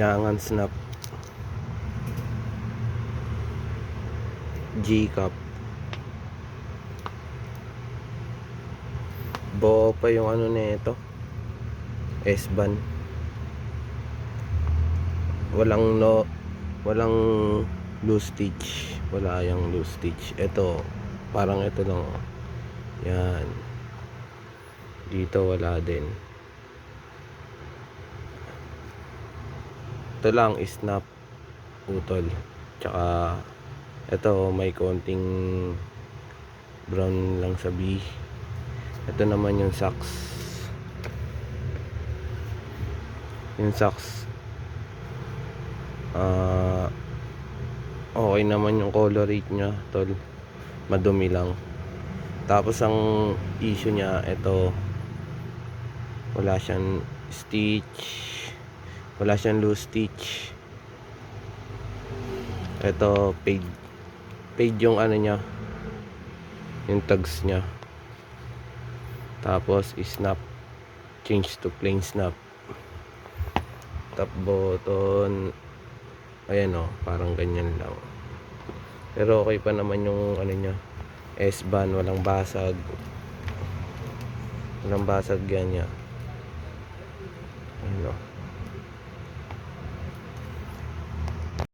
Yangan snap, G-cup. Buo pa yung ano nito, S-band. Walang loose stitch. Wala yung loose stitch. Ito, parang ito lang. Yan. Dito wala din. Ito lang, snap, putol. Tsaka, ito may konting brown lang sa B. Ito naman yung socks. Yung socks, okay naman yung color rate nya, tol. Madumi lang. Tapos ang issue nya, ito, wala siyang stitch, wala siyang loose stitch. Ito fade yung ano nya, yung tags nya. Tapos snap, change to plain snap. Top button, ayan o, parang ganyan lang. Pero okay pa naman yung ano nya, S-band, walang basag. Walang basag yan nya. Ayan o.